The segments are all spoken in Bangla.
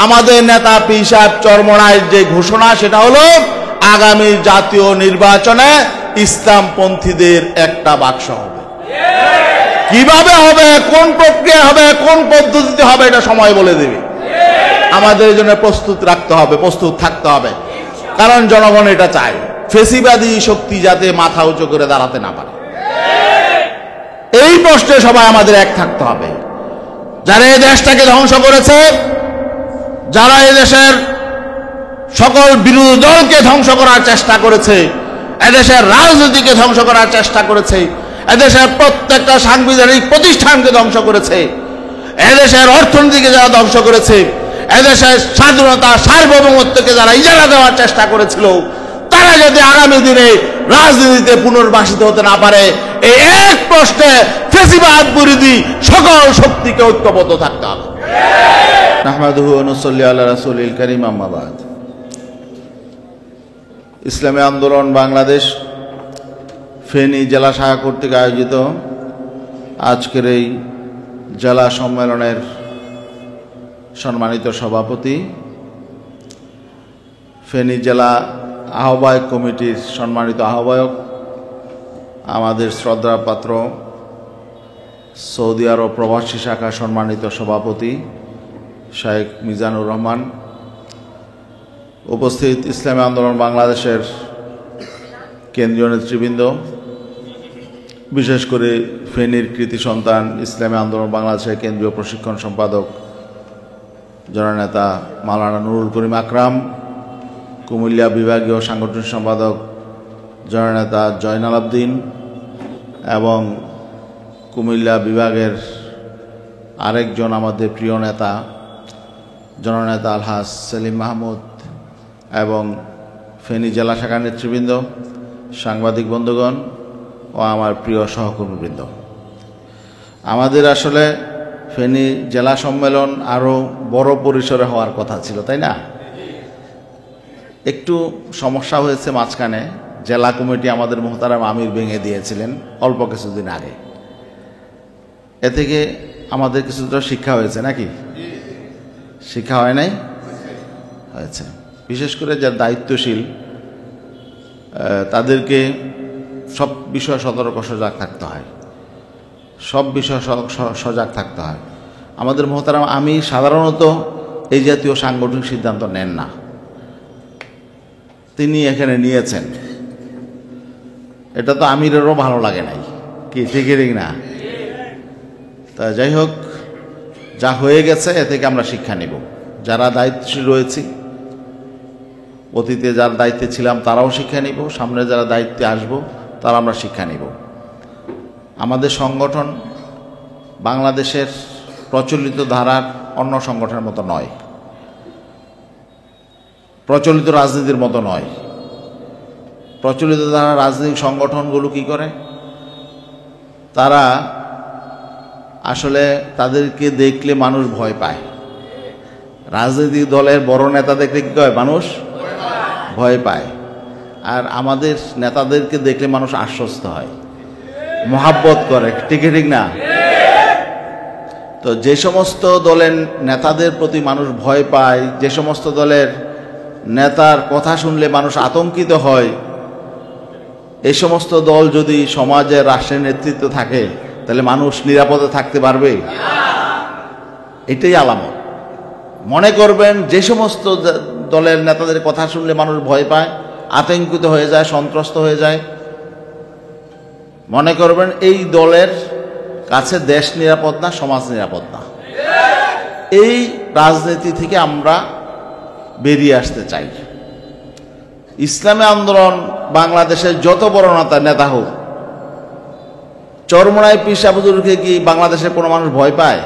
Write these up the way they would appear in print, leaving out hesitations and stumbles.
আমাদের নেতা পীর সাহেব চরমনাইর যে ঘোষণা সেটা হলো আগামী জাতীয় নির্বাচনে ইসলামপন্থীদের একটা বাক্স হবে। কিভাবে হবে, কোন প্রক্রিয়া হবে, কোন পদ্ধতিতে হবে, এটা সময় বলে দেবে। আমাদের জন্য প্রস্তুত রাখতে হবে, প্রস্তুত থাকতে হবে, কারণ জনগণ এটা চায়। ফেসিবাদী শক্তি যাতে মাথা উঁচু করে দাঁড়াতে না পারে, এই প্রশ্নে সবাই আমাদের এক থাকতে হবে। যারা এই দেশটাকে ধ্বংস করেছে, যারা এই দেশের সকল বিরোধী দলকে ধ্বংস করার চেষ্টা করেছে, এদেশের রাজনীতিকে ধ্বংস করার চেষ্টা করেছে, এদেশের প্রত্যেকটা সাংবিধানিক প্রতিষ্ঠানকে ধ্বংস করেছে, এদেশের অর্থনীতিকে যারা ধ্বংস করেছে, এদেশের স্বাধীনতা সার্বভৌমত্বকে যারা ইজারা দেওয়ার চেষ্টা করেছিল, তারা যদি আগামী দিনে রাজনীতিতে পুনর্বাসিত হতে না পারে, এই এক প্রশ্নে ফেসিবাদ বিরোধী সকল শক্তিকে ঐক্যবদ্ধ থাকতে হবে। নাহমাদুহু ওয়া নুসাল্লি আলা রাসূলিল কারীম, আম্মা বাদ। ইসলামী আন্দোলন বাংলাদেশ ফেনী জেলা শাখা কর্তৃক আয়োজিত আজকের এই জেলা সম্মেলনের সম্মানিত সভাপতি, ফেনী জেলা আহ্বায়ক কমিটির সম্মানিত আহ্বায়ক, আমাদের শ্রদ্ধাপাত্র সৌদি আরব প্রবাসী শাখা সম্মানিত সভাপতি শাইখ মিজানুর রহমান, উপস্থিত ইসলামী আন্দোলন বাংলাদেশের কেন্দ্রীয় নেতৃবৃন্দ, বিশেষ করে ফেনীর কৃতি সন্তান ইসলামী আন্দোলন বাংলাদেশের কেন্দ্রীয় প্রশিক্ষণ সম্পাদক জননেতা মাওলানা নুরুল করিম আকরাম, কুমিল্লা বিভাগীয় সাংগঠনিক সম্পাদক জননেতা জয়নাল আবদিন এবং কুমিল্লা বিভাগের আরেকজন আমাদের প্রিয় নেতা জননেতা আলহাজ সেলিম মাহমুদ এবং ফেনী জেলা শাখার নেতৃবৃন্দ, সাংবাদিক বন্ধুগণ ও আমার প্রিয় সহকর্মীবৃন্দ। আমাদের আসলে ফেনী জেলা সম্মেলন আরও বড় পরিসরে হওয়ার কথা ছিল, তাই না? একটু সমস্যা হয়েছে মাঝখানে, জেলা কমিটি আমাদের মোহতারাম আমির ভেঙে দিয়েছিলেন অল্প কিছুদিন আগে। এ থেকে আমাদের কিছুটা শিক্ষা হয়েছে নাকি? শিক্ষা হয় নাই? হয়েছে। বিশেষ করে যারা দায়িত্বশীল তাদেরকে সব বিষয়ে সতর্ক সজাগ থাকতে হয়, সব বিষয়ে সজাগ থাকতে হয়। আমাদের মোহতারাম আমির সাধারণত এই জাতীয় সাংগঠনিক সিদ্ধান্ত নেন না, তিনি এখানে নিয়েছেন। এটা তো আমিরেরও ভালো লাগে নাই, কি ঠিক না? তা যাই হোক, যা হয়ে গেছে এ থেকে আমরা শিক্ষা নেব। যারা দায়িত্বশীল রয়েছি, অতীতে যার দায়িত্বে ছিলাম তারাও শিক্ষা নিব, সামনে যারা দায়িত্বে আসবো তারা আমরা শিক্ষা নিব। আমাদের সংগঠন বাংলাদেশের প্রচলিত ধারার অন্য সংগঠনের মতো নয়, প্রচলিত রাজনীতির মতো নয়। প্রচলিত ধারার রাজনৈতিক সংগঠনগুলো কি করে, তারা আসলে তাদেরকে দেখলে মানুষ ভয় পায়। রাজনৈতিক দলের বড় নেতা দেখলে কি হয়, মানুষ ভয় পায়। আর আমাদের নেতাদেরকে দেখলে মানুষ আশ্বস্ত হয়, মহাব্বত করে, ঠিক না? তো যে সমস্ত দলের নেতাদের প্রতি মানুষ ভয় পায়, যে সমস্ত দলের নেতার কথা শুনলে মানুষ আতঙ্কিত হয়, এই সমস্ত দল যদি সমাজের রাষ্ট্রের নেতৃত্ব থাকে তাহলে মানুষ নিরাপদে থাকতে পারবে? এটাই আলামত। মনে করবেন যে সমস্ত দলের নেতাদের কথা শুনলে মানুষ ভয় পায়, আতঙ্কিত হয়ে যায়, সন্ত্রস্ত হয়ে যায়, মনে করবেন এই দলের কাছে দেশ নিরাপদ না, সমাজ নিরাপদ না। এই রাজনীতি থেকে আমরা বেরিয়ে আসতে চাই। ইসলামী আন্দোলন বাংলাদেশের যত বড় নেতা হোক, চরমোনাই পীর সাহেব হুজুরকে কি বাংলাদেশের কোনো মানুষ ভয় পায়?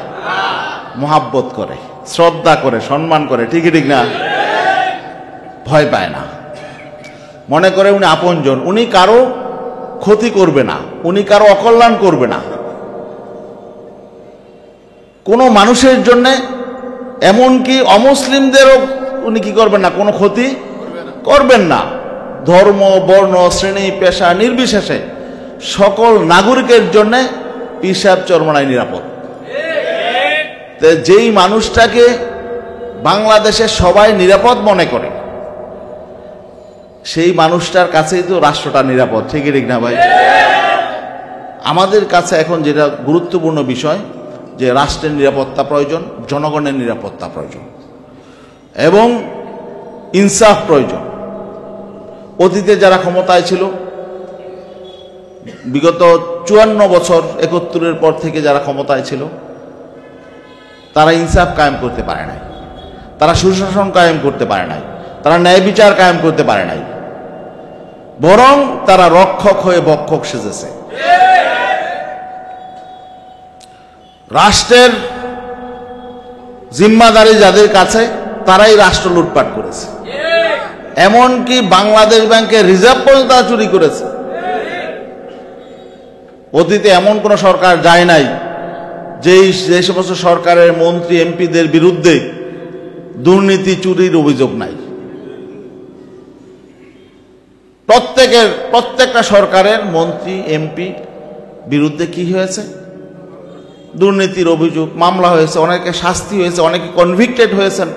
মহাব্বত করে, শ্রদ্ধা করে, সম্মান করে, ঠিক না? ভয় পায় না, মনে করে উনি আপনজন, উনি কারো ক্ষতি করবে না, উনি কারো অকল্যাণ করবে না। কোনো মানুষের জন্য, এমনকি অমুসলিমদেরও উনি কি করবেন না, কোনো ক্ষতি করবেন না। ধর্ম, বর্ণ, শ্রেণী, পেশা নির্বিশেষে সকল নাগরিকের জন্য পীর সাহেব চরমোনাই নিরাপদ। যেই মানুষটাকে বাংলাদেশের সবাই নিরাপদ মনে করে, সেই মানুষটার কাছেই তো রাষ্ট্রটা নিরাপদ। ঠিক না ভাই? আমাদের কাছে এখন যেটা গুরুত্বপূর্ণ বিষয়, যে রাষ্ট্রের নিরাপত্তা প্রয়োজন, জনগণের নিরাপত্তা প্রয়োজন এবং ইনসাফ প্রয়োজন। অতীতে যারা ক্ষমতায় ছিল, বিগত 54 বছর 71-এর পর থেকে যারা ক্ষমতায় ছিল, তারা ইনসাফ কায়েম করতে পারে নাই, তারা সুশাসন কায়েম করতে পারে নাই, তারা ন্যায় বিচার কায়েম করতে পারে নাই, বরং তারা রক্ষক হয়ে ভক্ষক সেজেছে। রাষ্ট্রের জিম্মাদারি যাদের কাছে, তারাই রাষ্ট্র লুটপাট করেছে। এমনকি বাংলাদেশ ব্যাংকের রিজার্ভ পর্যন্ত তারা চুরি করেছে। অতীতে এমন কোন সরকার যায় নাই যে সমস্ত সরকারের মন্ত্রী এমপিদের বিরুদ্ধে দুর্নীতি চুরির অভিযোগ নাই। প্রত্যেকটা সরকারের মন্ত্রী এমপি বিরুদ্ধে কি হয়েছে? দুর্নীতির অভিযোগ, মামলা হয়েছে, অনেকে শাস্তি হয়েছে, অনেকে কনভিক্টেড হয়েছেন।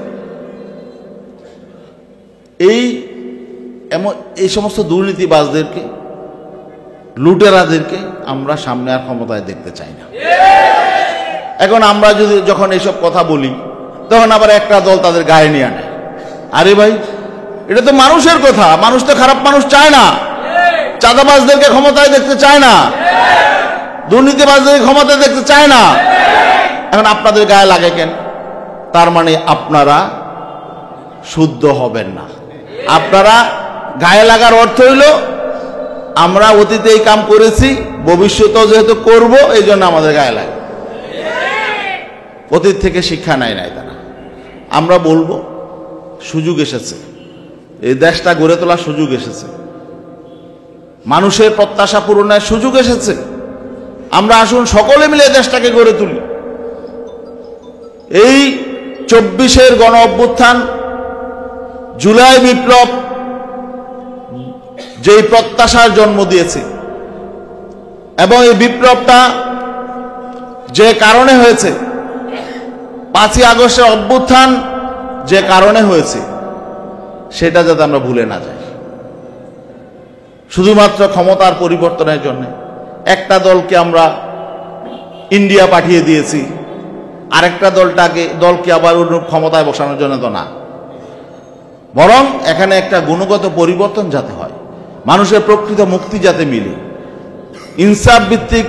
এই সমস্ত দুর্নীতিবাজদেরকে, লুটেরাদেরকে আমরা সামনে আর ক্ষমতায় দেখতে চাই না। এখন আমরা যখন এইসব কথা বলি, তখন আবার একটা দল তাদের গায়ে নিয়ে আনে। আরে ভাই, এটা তো মানুষের কথা, মানুষ তো খারাপ মানুষ চায় না, চাঁদাবাজদেরকে ক্ষমতায় দেখতে চায় না, দুর্নীতিবাজদেরকে ক্ষমতায় দেখতে চায় না। এখন আপনাদের গায়ে লাগে কেন? তার মানে আপনারা শুদ্ধ হবেন না। আপনারা গায়ে লাগার অর্থ হইল আমরা অতীতে এই কাম করেছি, ভবিষ্যতেও যেহেতু করব, এই জন্য আমাদের গায়ে লাগে। অতীত থেকে শিক্ষা নাই তারা। আমরা বলবো সুযোগ এসেছে, এই দেশটা গড়ে তোলার সুযোগ এসেছে, মানুষের প্রত্যাশা পূরণের সুযোগ এসেছে। আমরা আসুন সকলে মিলে দেশটাকে গড়ে তুলি। এই 24-এর গণ অভ্যুত্থান, জুলাই বিপ্লব যেই প্রত্যাশার জন্ম দিয়েছে, এবং এই বিপ্লবটা যে কারণে হয়েছে, 5ই আগস্টের অভ্যুত্থান যে কারণে হয়েছে, সেটা যাতে আমরা ভুলে না যাই। শুধুমাত্র ক্ষমতার পরিবর্তনের জন্য একটা দলকে আমরা ইন্ডিয়া পাঠিয়ে দিয়েছি, আরেকটা দলকে আবার ক্ষমতায় বসানোর জন্য তো না, বরং এখানে একটা গুণগত পরিবর্তন যাতে হয়, মানুষের প্রকৃত মুক্তি যাতে মিলে, ইনসাফ ভিত্তিক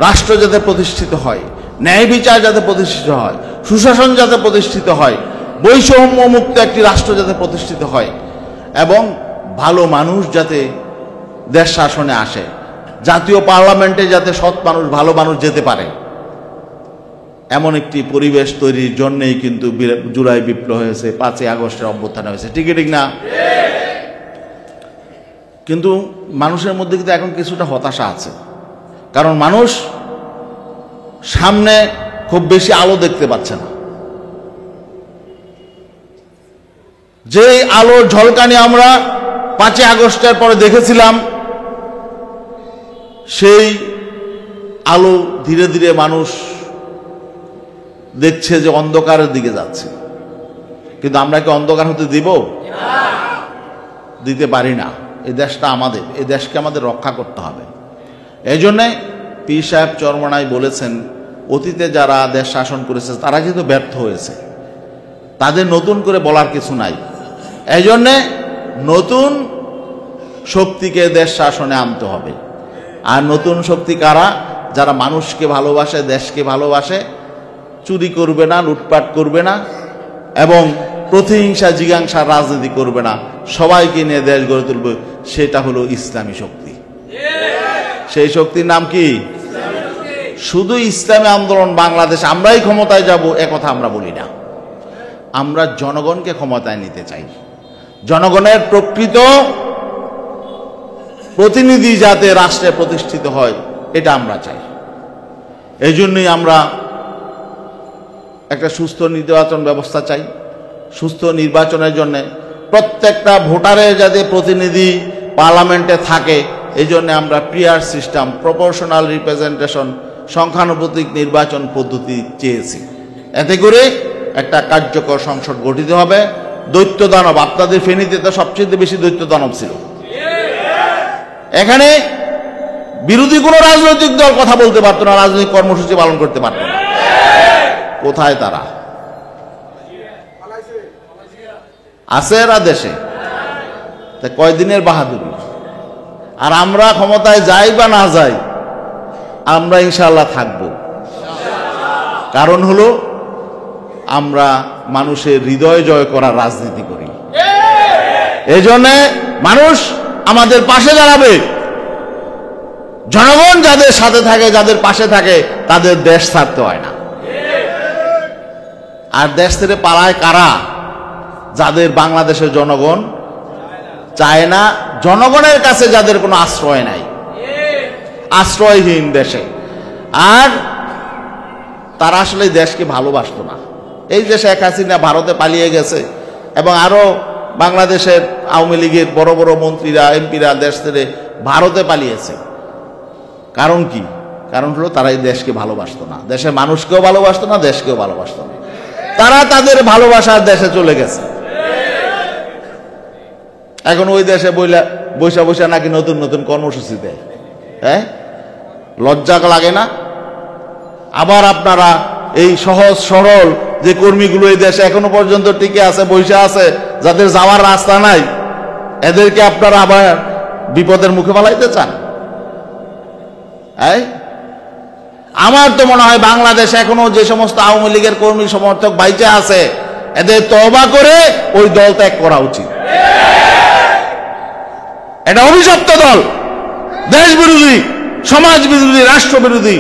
রাষ্ট্র যাতে প্রতিষ্ঠিত হয়, ন্যায় বিচার যাতে প্রতিষ্ঠিত হয়, সুশাসন যাতে প্রতিষ্ঠিত হয়, বৈষম্য মুক্ত একটি রাষ্ট্র যাতে প্রতিষ্ঠিত হয়, এবং ভালো মানুষ যাতে দেশ শাসনে আসে, জাতীয় পার্লামেন্টে যাতে সৎ মানুষ, ভালো মানুষ যেতে পারে, এমন একটি পরিবেশ তৈরির জন্যই কিন্তু জুলাই বিপ্লব হয়েছে, 5ই আগস্টের অভ্যুত্থান হয়েছে। ঠিক না? কিন্তু মানুষের মধ্যে কিন্তু এখন কিছুটা হতাশা আছে, কারণ মানুষ সামনে খুব বেশি আলো দেখতে পাচ্ছে না। যে আলোর ঝলকানি আমরা 5ই আগস্টের পরে দেখেছিলাম, সেই আলো ধীরে ধীরে মানুষ দেখছে যে অন্ধকারের দিকে যাচ্ছে। কিন্তু আমরা কি অন্ধকার হতে দিব? দিতে পারি না। এই দেশটা আমাদের, এই দেশকে আমাদের রক্ষা করতে হবে। এই জন্যে পীর সাহেব চরমনাই বলেছেন, অতীতে যারা দেশ শাসন করেছে তারা যেহেতু ব্যর্থ হয়েছে, তাদের নতুন করে বলার কিছু নাই। এই জন্যে নতুন শক্তিকে দেশ শাসনে আনতে হবে। আর নতুন শক্তি কারা? যারা মানুষকে ভালোবাসে, দেশকে ভালোবাসে, চুরি করবে না, লুটপাট করবে না, এবং প্রতিহিংসা জিজ্ঞাসার রাজনীতি করবে না, সবাইকে নিয়ে দেশ গড়ে তুলবে। সেটা হলো ইসলামী শক্তি। সেই শক্তির নাম কি? শুধু ইসলামী আন্দোলন বাংলাদেশ আমরাই ক্ষমতায় যাব এ কথা আমরা বলি না। আমরা জনগণকে ক্ষমতায় নিতে চাই, জনগণের প্রকৃত প্রতিনিধি যাতে রাষ্ট্রে প্রতিষ্ঠিত হয়, এটা আমরা চাই। এই জন্যই আমরা একটা সুস্থ নির্বাচন ব্যবস্থা চাই। সুস্থ নির্বাচনের জন্য প্রত্যেকটা ভোটারের যাতে প্রতিনিধি পার্লামেন্টে থাকে, এই জন্য আমরা পিআর সিস্টেম, প্রপোর্শনাল রিপ্রেজেন্টেশন, সংখ্যানুপাতিক নির্বাচন পদ্ধতি চেয়েছি। এতে করে একটা কার্যকর সংসদ গঠিত হবে। দৈত্য দানব, আপনাদের ফেনীতে তো সবচেয়ে বেশি দৈত্য দানব ছিল। এখানে বিরোধী কোনো রাজনৈতিক দল কথা বলতে পারতো না, রাজনৈতিক কর্মসূচি পালন করতে পারতো না। কোথায় তারা আছে? এরা দেশে কয়দিনের বাহাদুরি। আর আমরা ক্ষমতায় যাই বা না যাই, আমরা ইনশাআল্লাহ থাকব। কারণ হলো আমরা মানুষের হৃদয় জয় করার রাজনীতি করি। এই জন্যে মানুষ আমাদের পাশে দাঁড়াবে। জনগণ যাদের সাথে থাকে, যাদের পাশে থাকে, তাদের দেশ ছাড়তে হয় না। আর দেশ ছেড়ে পালায় কারা? যাদের বাংলাদেশের জনগণ চায় না, জনগণের কাছে যাদের কোনো আশ্রয় নাই, আশ্রয়হীন দেশে। আর তারা আসলে দেশকে ভালোবাসতো না। এই যে শেখ হাসিনা ভারতে পালিয়ে গেছে এবং আরো বাংলাদেশের আওয়ামী লীগের বড় বড় মন্ত্রীরা, এমপিরা দেশ ছেড়ে ভারতে পালিয়েছে। কারণ কি? কারণ হলো তারা এই দেশকে ভালোবাসতো না, দেশের মানুষকেও ভালোবাসতো না, দেশকেও ভালোবাসতো না। তারা তাদের ভালোবাসার দেশে চলে গেছে। এখন ওই দেশে বৈশা বৈশা নাকি নতুন নতুন কর্মসূচি দেয়। হ্যাঁ, লজ্জা লাগে না? আবার আপনারা এই সহজ সরল যে কর্মীগুলো এই দেশে এখনো পর্যন্ত টিকে আছে, বৈশা আছে, যাদের যাওয়ার রাস্তা নাই, এদেরকে আপনারা আবার বিপদের মুখে ফেলাইতে চান? আমার তো মনে হয় বাংলাদেশে এখনো যে সমস্ত আওয়ামী লীগের কর্মী সমর্থক বাইচা আছে, এদের তওবা করে ওই দল ত্যাগ করা উচিত। এটা অভিশপ্ত দল, দেশ বিরোধী, সমাজ বিরোধী, রাষ্ট্র বিরোধী,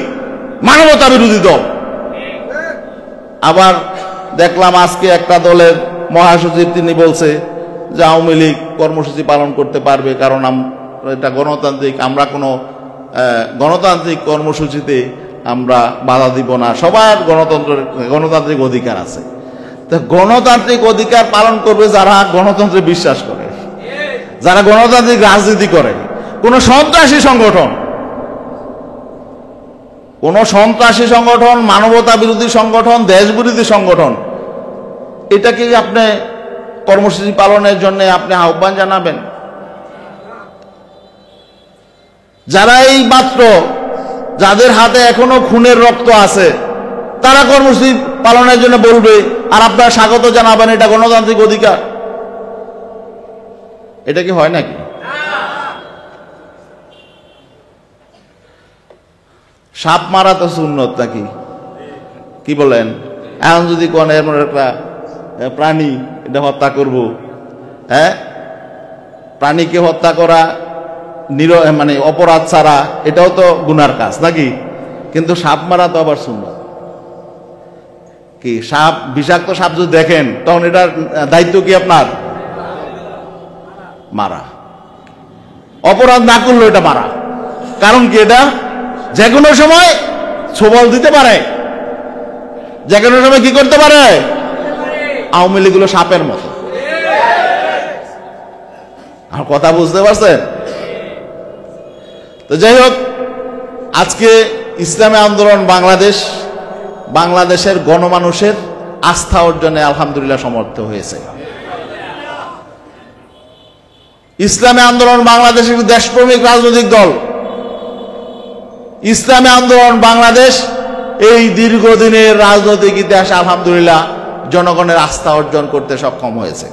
মানবতা বিরোধী দল। আবার দেখলাম আজকে একটা দলের মহাসচিব তিনি বলছে যে আওয়ামী লীগ কর্মসূচি পালন করতে পারবে, কারণ এটা গণতান্ত্রিক, আমরা কোনো গণতান্ত্রিক কর্মসূচিতে আমরা বাধা দিব না, সবার গণতান্ত্রিক অধিকার আছে। তো গণতান্ত্রিক অধিকার পালন করবে যারা গণতন্ত্রে বিশ্বাস করে, যারা গণতান্ত্রিক রাজনীতি করে। কোন সন্ত্রাসী সংগঠন, কোন সন্ত্রাসী সংগঠন, মানবতা বিরোধী সংগঠন, দেশ বিরোধী সংগঠন, এটাকে আপনি কর্মসূচি পালনের জন্য আপনি আহ্বান জানাবেন? যারা এই মাত্র, যাদের হাতে এখনো খুনের রক্ত আছে, তারা কর্মসূচি পালনের জন্য বলবে আর আপনারা স্বাগত জানাবেন, এটা গণতান্ত্রিক অধিকার। এটা কি হয় নাকি? সাপ মারা তো সুন্নত নাকি? কি বলেন? এখন যদি কোন এমন একটা প্রাণী এটা হত্যা করব, হ্যাঁ, প্রাণীকে হত্যা করা মানে অপরাধ ছাড়া এটাও তো গুনার কাজ নাকি? কিন্তু সাপ মারা তো আবার সুন্নত। কি সাপ, বিষাক্ত সাপ যদি দেখেন, তখন এটার দায়িত্ব কি আপনার? মারা। অপরাধ না করলে এটা মারা। কারণ কি? এটা যে কোনো সময় সবল দিতে পারে, যে কোনো সময় কি করতে পারে? আওয়ামী লীগ গুলো সাপের মতো। আর কথা বুঝতে পারছেন? তো যাই হোক, আজকে ইসলামী আন্দোলন বাংলাদেশ বাংলাদেশের গণমানুষের আস্থা অর্জনে আলহামদুলিল্লাহ সমর্থ হয়েছে। ইসলামী আন্দোলন বাংলাদেশ একটি দেশপ্রেমিক রাজনৈতিক দল। ইসলামী আন্দোলন বাংলাদেশ এই দীর্ঘদিনের রাজনৈতিক ইতিহাসে আলহামদুলিল্লাহ জনগণের আস্থা অর্জন করতে সক্ষম হয়েছে।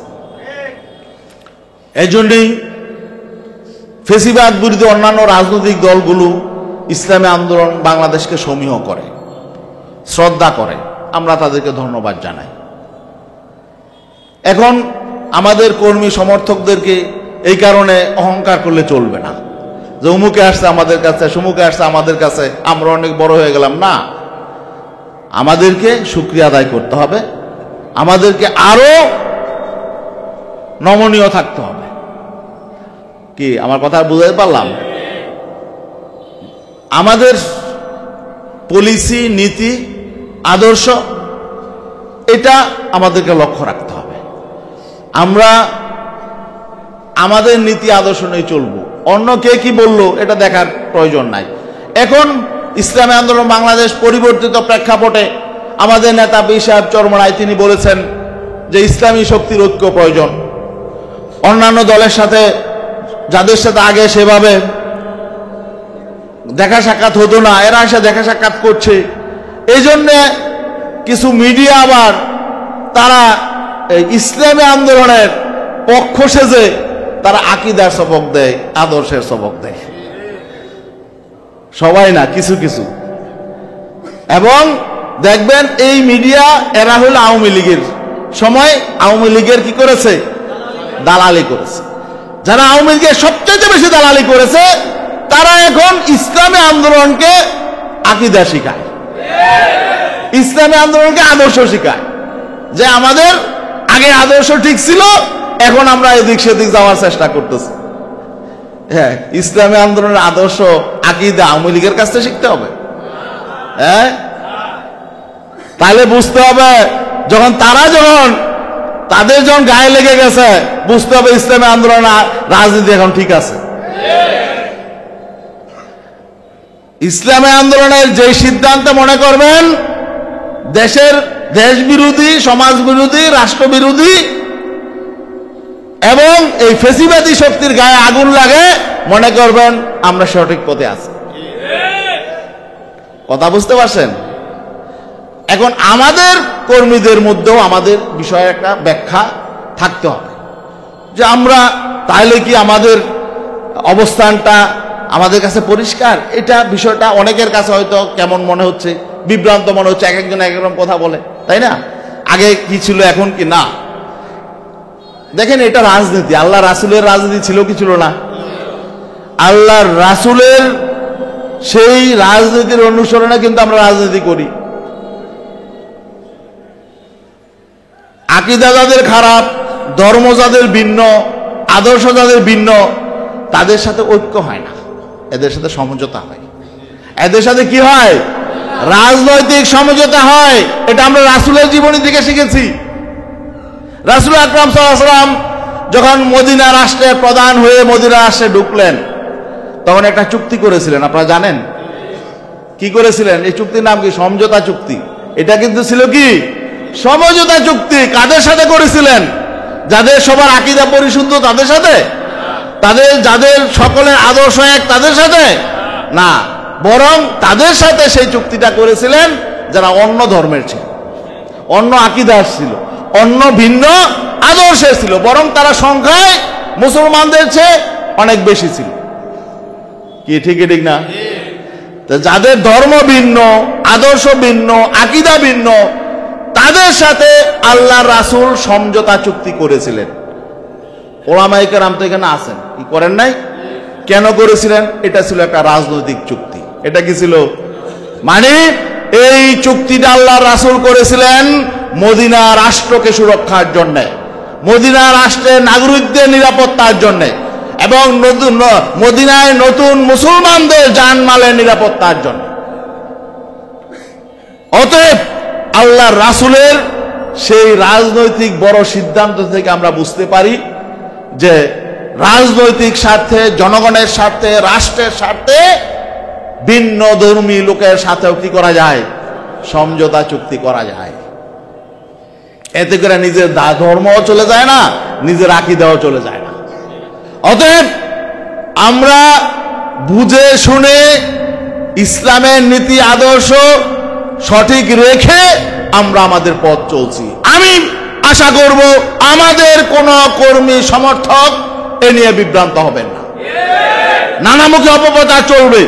এই জন্যই ফেসিবাদ বিরোধী অন্যান্য রাজনৈতিক দলগুলো ইসলামী আন্দোলন বাংলাদেশকে সমীহ করে, শ্রদ্ধা করে। আমরা তাদেরকে ধন্যবাদ জানাই। এখন আমাদের কর্মী সমর্থকদেরকে এই কারণে অহংকার করলে চলবে না যে অমুকে আসছে আমাদের কাছে, সমুকে আসছে আমাদের কাছে, আমরা অনেক বড় হয়ে গেলাম। না, আমাদেরকে শুকরিয়া আদায় করতে হবে, আমাদেরকে আরো নমনীয় থাকতে হবে। কি আমার কথা বুঝাতে পারলাম? আমাদের পলিসি, নীতি, আদর্শ, এটা আমাদেরকে লক্ষ্য রাখতে হবে। আমরা আমাদের নীতি আদর্শ নিয়ে চলবো, অন্য কে কি বললো এটা দেখার প্রয়োজন নাই। এখন ইসলামী আন্দোলন বাংলাদেশ পরিবর্তিত প্রেক্ষাপটে আমাদের নেতা পীর সাহেব চরমোনাই তিনি বলেছেন যে ইসলামী শক্তির ঐক্য প্রয়োজন। অন্যান্য দলের সাথে, যাদের সাথে আগে সেভাবে দেখা সাক্ষাৎ হতো না, এরা এসে দেখা সাক্ষাৎ করছে। এই জন্যে কিছু মিডিয়া আবার তারা ইসলামী আন্দোলনের পক্ষ সেজে তারা আকীদার সবক দেয়, আদর্শের সবক দেয়। সবাই না, কিছু কিছু। এবং দেখবেন এই মিডিয়া এরা হলো আওয়ামী লীগের সময় আওয়ামী লীগের কি করেছে? দালালি করেছে। যারা আওয়ামী লীগের সবচেয়ে বেশি দালালি করেছে তারা এখন ইসলামী আন্দোলনকে আকীদা শিখায়, ইসলামী আন্দোলনকে আদর্শ শিখায়, যে আমাদের আগে আদর্শ ঠিক ছিল, এখন আমরা এদিক সেদিক যাওয়ার চেষ্টা করতেছি। হ্যাঁ, ইসলামী আন্দোলনের আদর্শ আকীদা আওয়ামী লীগের কাছ থেকে শিখতে হবে। হ্যাঁ, তাহলে বুঝতে হবে যখন তাদের যখন গায়ে লেগে গেছে, বুঝতে হবে ইসলামী আন্দোলন রাজনীতি এখন ঠিক আছে। ইসলামী আন্দোলনের যে সিদ্ধান্ত মনে করবেন দেশ বিরোধী, সমাজ বিরোধী, রাষ্ট্র বিরোধী এবং এই ফেসিবাদী শক্তির গায়ে আগুন লাগে, মনে করবেন আমরা সঠিক পথে আছি। কথা বুঝতে পারছেন? এখন আমাদের কর্মীদের মধ্যেও আমাদের বিষয়ে একটা ব্যাখ্যা থাকতে হবে যে আমরা তাহলে কি আমাদের অবস্থানটা আমাদের কাছে পরিষ্কার? এটা বিষয়টা অনেকের কাছে হয়তো কেমন মনে হচ্ছে, বিভ্রান্ত মনে হচ্ছে, এক একজন এক এক রকম কথা বলে, তাই না? আগে কি ছিল এখন কি না। দেখেন, এটা রাজনীতি। আল্লাহ রাসূলের রাজনীতি ছিল কি ছিল না? আল্লাহর রাসূলের সেই রাজনীতির অনুসরণে কিন্তু আমরা রাজনীতি করি। আকীদা যাদের খারাপ, ধর্ম যাদের ভিন্ন, আদর্শ যাদের ভিন্ন, তাদের সাথে ঐক্য হয় না, এদের সাথে সমঝোতা হয়। এদের সাথে কি হয়? রাজনৈতিক সমঝোতা হয়। এটা আমরা রাসূলের জীবনী থেকে শিখেছি। রাসূল আকরাম সাল্লাল্লাহু আলাইহি ওয়াসাল্লাম যখন মদিনা রাষ্ট্রের প্রধান হয়ে মদিনা রাষ্ট্রে ঢুকলেন, তখন একটা চুক্তি করেছিলেন। আপনারা জানেন কি করেছিলেন? এই চুক্তির নাম কি? সমঝোতা চুক্তি। এটা কিন্তু ছিল কি? সমঝোতা চুক্তি। কাদের সাথে করেছিলেন? যাদের সবার আকীদা পরিশুদ্ধ তাদের সাথে, যাদের সকলের আদর্শ এক তাদের সাথে না, বরং তাদের সাথে সেই চুক্তিটা করেছিলেন যারা অন্য ধর্মের ছিল, অন্য আকীদার ছিল, অন্য ভিন্ন আদর্শের ছিল, বরং তারা সংখ্যায় মুসলমানদের চেয়ে অনেক বেশি ছিল। কি ঠিক না? যাদের ধর্ম ভিন্ন, আদর্শ ভিন্ন, আকীদা ভিন্ন, তাদের সাথে আল্লাহ রাসূল সমঝোতা চুক্তি করেছিলেন। ওলামায়ে কেরাম তো এখানে আছেন, কি করেন নাই? কেন করেছিলেন? এটা ছিল একটা রাজনৈতিক চুক্তি। এটা কি ছিল? মানে এই চুক্তিটা আল্লাহ রাসূল করেছিলেন মদিনা রাষ্ট্রকে সুরক্ষার জন্য, মদিনা রাষ্ট্রের নাগরিকদের নিরাপত্তার জন্য, এবং মদিনায় নতুন মুসলমানদের জানমালের নিরাপত্তার জন্য। অতএব আল্লাহ রাসূলের সেই রাজনৈতিক বড় সিদ্ধান্ত থেকে আমরা বুঝতে পারি যে রাজনৈতিক স্বার্থে, জনগণের স্বার্থে, রাষ্ট্রের স্বার্থে ভিন্ন ধর্মী লোকের সাথেও কি করা যায়? সমঝোতা চুক্তি করা যায়। এতে করে নিজের ধর্মও চলে যায় না, নিজের আকীদাও চলে যায় না। অতএব আমরা বুঝে শুনে ইসলামের নীতি আদর্শ সঠিক রেখে আমরা আমাদের পথ চলছি। আমি আশা করব আমাদের কোন কর্মী সমর্থক এ নিয়ে বিভ্রান্ত হবেন না। নানামুখী অপপ্রচার চলবে,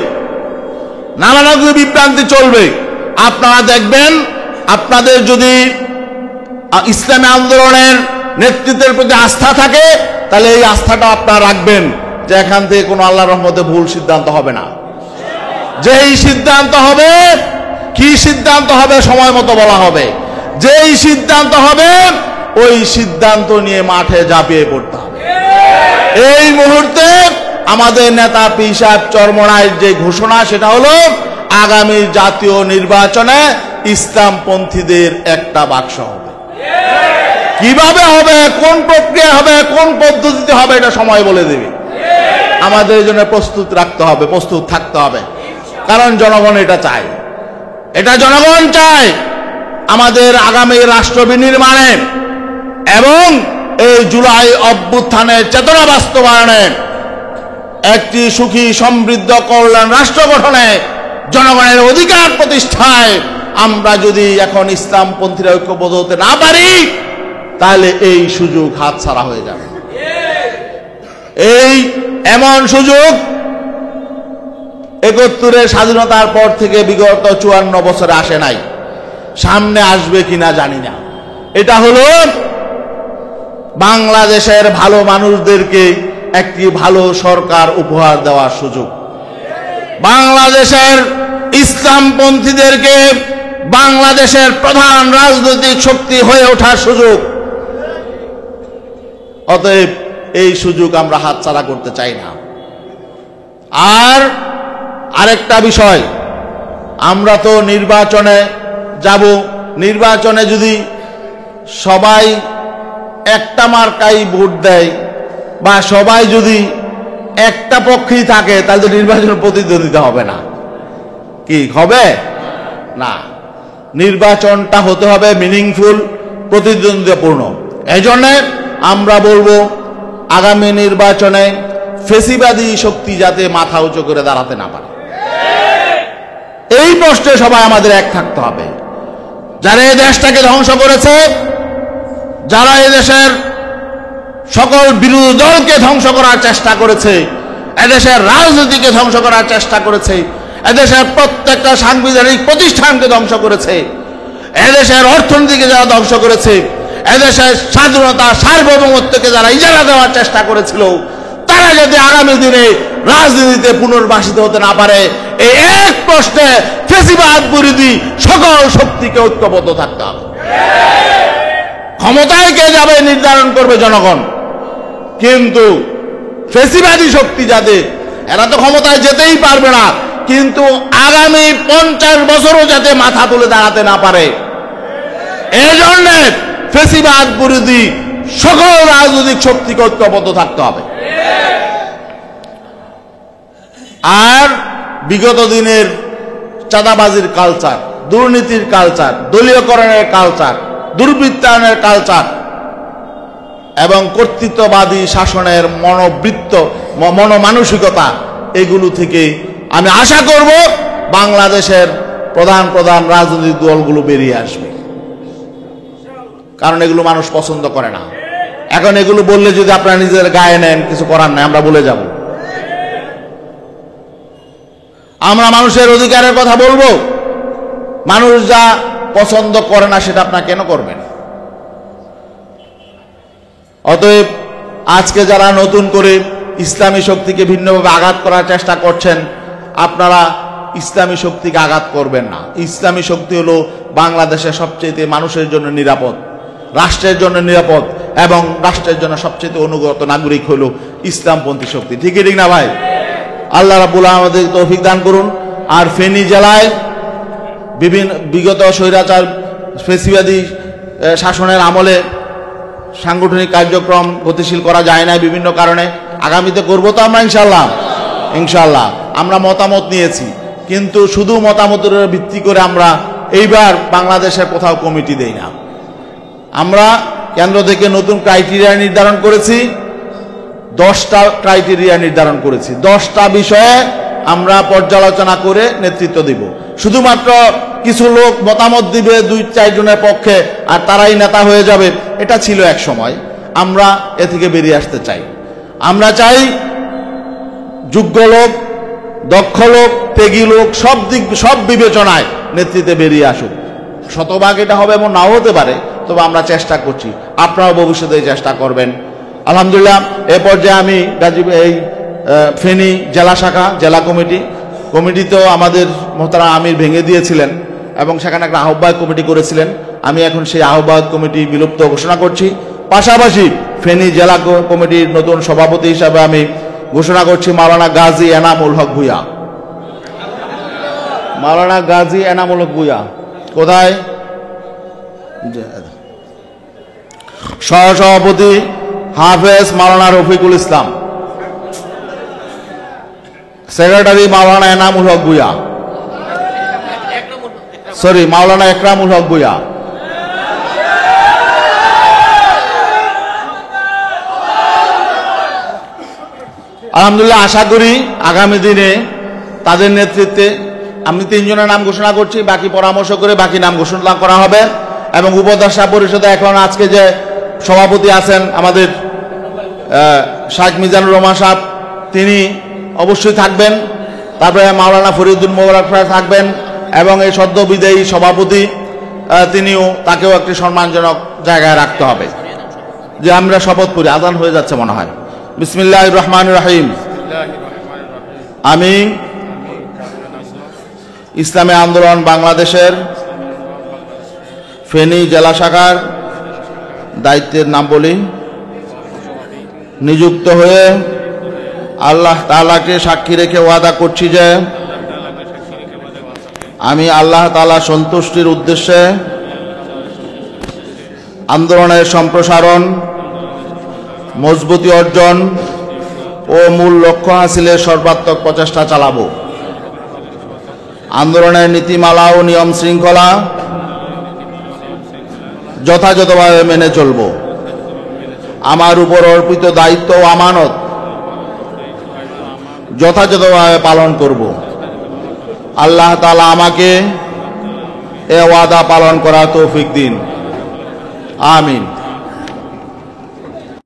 নানামুখী বিভ্রান্তি চলবে। আপনারা দেখবেন, আপনাদের যদি ইসলামী আন্দোলনের নেতৃত্বের প্রতি আস্থা থাকে, তাহলে এই আস্থাটা আপনারা রাখবেন যে এখান থেকে কোনো আল্লাহর রহমতে ভুল সিদ্ধান্ত হবে না। যেই সিদ্ধান্ত হবে, কি সিদ্ধান্ত হবে সময় মতো বলা হবে। যেই সিদ্ধান্ত হবে ওই সিদ্ধান্ত নিয়ে মাঠে ঝাঁপিয়ে পড়তে হবে। এই মুহূর্তে আমাদের নেতা পীর সাহেব চরমোনাইর যে ঘোষণা, সেটা হলো আগামী জাতীয় নির্বাচনে ইসলামপন্থীদের একটা বাক্স হবে। কিভাবে হবে, কোন প্রক্রিয়া হবে, কোন পদ্ধতিতে হবে, এটা সময় বলে দেবে। আমাদের জন্য প্রস্তুত রাখতে হবে, প্রস্তুত থাকতে হবে, কারণ জনগণ এটা চায়, এটা জনগণ চায়। আমাদের আগামী রাষ্ট্র বিনির্মাণে এবং এই জুলাই অভ্যুত্থানের চেতনা বাস্তবায়নে, একটি সুখী সমৃদ্ধ কল্যাণ রাষ্ট্র গঠনে, জনগণের অধিকার প্রতিষ্ঠায় আমরা যদি এখন ইসলামপন্থীরা ঐক্যবদ্ধ হতে না পারি, তাহলে এই সুযোগ হাতছাড়া হয়ে যাবে। এই এমন সুযোগ ৭১-এর স্বাধীনতার পর থেকে বিগত ৫৪ বছরে আসে নাই, সামনে আসবে কিনা জানি না। এটা হলো বাংলাদেশের ভালো মানুষদেরকে একটি ভালো সরকার উপহার দেওয়ার সুযোগ, বাংলাদেশের ইসলামপন্থীদেরকে বাংলাদেশের প্রধান রাজনৈতিক শক্তি হয়ে ওঠার সুযোগ। অতএব এই সুযোগ আমরা হাতছাড়া করতে চাই না। আর আরেকটা বিষয়, আমরা তো নির্বাচনে যাব, নির্বাচনে যদি সবাই একটা মার্কাই ভোট দেয় বা সবাই যদি একটা পক্ষেই থাকে, তাহলে তো নির্বাচনে প্রতিদ্বন্দ্বিতা হবে না। কি হবে? না, নির্বাচনটা হতে হবে মিনিংফুল, প্রতিদ্বন্দ্বিতাপূর্ণ। এই জন্যে আমরা বলবো আগামী নির্বাচনে ফেসিবাদী শক্তি যাতে মাথা উঁচু করে দাঁড়াতে না পারে, এই প্রশ্নে সবাই আমাদের এক থাকতে হবে। যারা এই দেশটাকে ধ্বংস করেছে, যারা এই দেশের সকল বিরোধী দলকে ধ্বংস করার চেষ্টা করেছে, এদেশের রাজনীতিকে ধ্বংস করার চেষ্টা করেছে, এদেশের প্রত্যেকটা সাংবিধানিক প্রতিষ্ঠানকে ধ্বংস করেছে, এদেশের অর্থনীতিকে যারা ধ্বংস করেছে, এদেশের স্বাধীনতা সার্বভৌমত্বকে যারা ইজারা দেওয়ার চেষ্টা করেছিল, তারা যাতে আগামী দিনে রাজনীতিতে পুনর্বাসিত হতে না পারে, এই এক প্রশ্নে ফেসিবাদ বিরোধী সকল শক্তিকে ঐক্যবদ্ধ থাকতে হবে। ক্ষমতায় কে যাবে নির্ধারণ করবে জনগণ, কিন্তু ফেসিবাদী শক্তি যাতে, এরা তো ক্ষমতায় যেতেই পারবে না, কিন্তু আগামী 50 বছরও যাতে মাথা তুলে দাঁড়াতে না পারে, এই জন্য ফেসিবাদ বিরোধী সকল রাজনৈতিক শক্তিকে ঐক্যবদ্ধ থাকতে হবে। আর বিগত দিনের চাঁদাবাজির কালচার, দুর্নীতির কালচার, দলীয়করণের কালচার, দুর্বৃত্তায়নের কালচার এবং কর্তৃত্ববাদী শাসনের মনোমানসিকতা, এগুলো থেকে আমি আশা করব বাংলাদেশের প্রধান প্রধান রাজনৈতিক দলগুলো বেরিয়ে আসবে, কারণ এগুলো মানুষ পছন্দ করে না। এখন এগুলো বললে যদি আপনারা নিজের গায়ে নেন, কিছু করার নাই, আমরা বলে যাব। আমরা মানুষের অধিকারের কথা বলবো, মানুষ যা পছন্দ করে না সেটা আপনারা কেন করবেন? অতএব আজকে যারা নতুন করে ইসলামী শক্তিকে ভিন্নভাবে আঘাত করার চেষ্টা করছেন, আপনারা ইসলামী শক্তিকে আঘাত করবেন না। ইসলামী শক্তি হলো বাংলাদেশের সবচেয়ে মানুষের জন্য নিরাপদ, রাষ্ট্রের জন্য নিরাপদ এবং রাষ্ট্রের জন্য সবচেয়ে অনুগত নাগরিক হলো ইসলামপন্থী শক্তি। ঠিকই ঠিক না ভাই? আল্লাহ রাব্বুল আলামিন আমাদের তৌফিক দান করুন। আর ফেনী জেলায় বিগত স্বৈরাচার ফেসিবাদী শাসনের আমলে সাংগঠনিক কার্যক্রম গতিশীল করা যায় না বিভিন্ন কারণে, আগামীতে করবো তো আমরা ইনশাআল্লাহ। আমরা মতামত নিয়েছি, কিন্তু শুধু মতামতের ভিত্তি করে আমরা এইবার বাংলাদেশের কোথাও কমিটি দেই না। আমরা কেন্দ্র থেকে নতুন ক্রাইটেরিয়া নির্ধারণ করেছি, 10টা ক্রাইটেরিয়া নির্ধারণ করেছি। 10টা বিষয়ে আমরা পর্যালোচনা করে নেতৃত্ব দিব। শুধুমাত্র কিছু লোক মতামত দিবে 2-4 জনের পক্ষে, আর তারাই নেতা হয়ে যাবে, এটা ছিল এক সময়। আমরা এ থেকে বেরিয়ে আসতে চাই। আমরা চাই যোগ্য লোক, দক্ষ লোক, ত্যাগী লোক, সব বিবেচনায় নেতৃত্বে বেরিয়ে আসুক। শতভাগ এটা হবে এমন নাও হতে পারে, তবে আমরা চেষ্টা করছি। আপনারাও ভবিষ্যতে চেষ্টা করবেন। আলহামদুলিল্লাহ, এ পর্যায়ে আমি এই ফেনী জেলা শাখা, জেলা কমিটি তো আমাদের মোহতারাম আমির ভেঙে দিয়েছিলেন এবং সেখানে একটা আহ্বায়ক কমিটি করেছিলেন। আমি এখন সেই আহ্বায়ক কমিটি বিলুপ্ত ঘোষণা করছি। পাশাপাশি ফেনী জেলা কমিটির নতুন সভাপতি হিসাবে আমি ঘোষণা করছি মাওলানা গাজী এনামুল হক ভূঁইয়া। মাওলানা গাজী এনামুল হক ভূঁইয়া কোথায়? সহসভাপতি হাফেজ মাওলানা রফিকুল ইসলাম, সেক্রেটারি মাওলানা এনামুল হক ভূঁইয়া, মাওলানা একরামুল হক ভূঁইয়া, আলহামদুলিল্লাহ, আশা করি আগামী দিনে তাদের নেতৃত্বে আমি 3 জনের নাম ঘোষণা করছি, বাকি পরামর্শ করে বাকি নাম ঘোষণা করা হবে। এবং উপদেষ্টা পরিষদে এখন আজকে যে সভাপতি আছেন আমাদের শাইখ মিজানুর রহমান সাহেব, তিনি অবশ্যই থাকবেন। তারপরে মাওলানা ফরিদুল মোবারক সাহেব থাকবেন এবং এই সদ্য বিদায়ী সভাপতি তাকেও একটি সম্মানজনক জায়গায় রাখতে হবে। যে আমরা শপথ করি, আজান হয়ে যাচ্ছে মনে হয়। বিসমিল্লাহির রহমানির রহিম। আমি ইসলামী আন্দোলন বাংলাদেশের ফেনী জেলা শাখার দায়িত্বের নাম বলি, নিযুক্ত হয়ে আল্লাহ তাআলাকে সাক্ষী রেখে ওয়াদা করছি যে আমি আল্লাহ তাআলা সন্তুষ্টির উদ্দেশ্যে আন্দোলনের সম্প্রসারণ, মজবুতি অর্জন ও মূল লক্ষ্য হাসিলের সর্বাত্মক প্রচেষ্টা চালাবো। আন্দোলনের নীতিমালা ও নিয়ম শৃঙ্খলা যথাযথভাবে মেনে চলব। আমার উপর অর্পিত দায়িত্ব ও আমানত যথাযথভাবে পালন করব। আল্লাহ তাআলা আমাকে এ ওয়াদা পালন করার তৌফিক দিন। আমিন।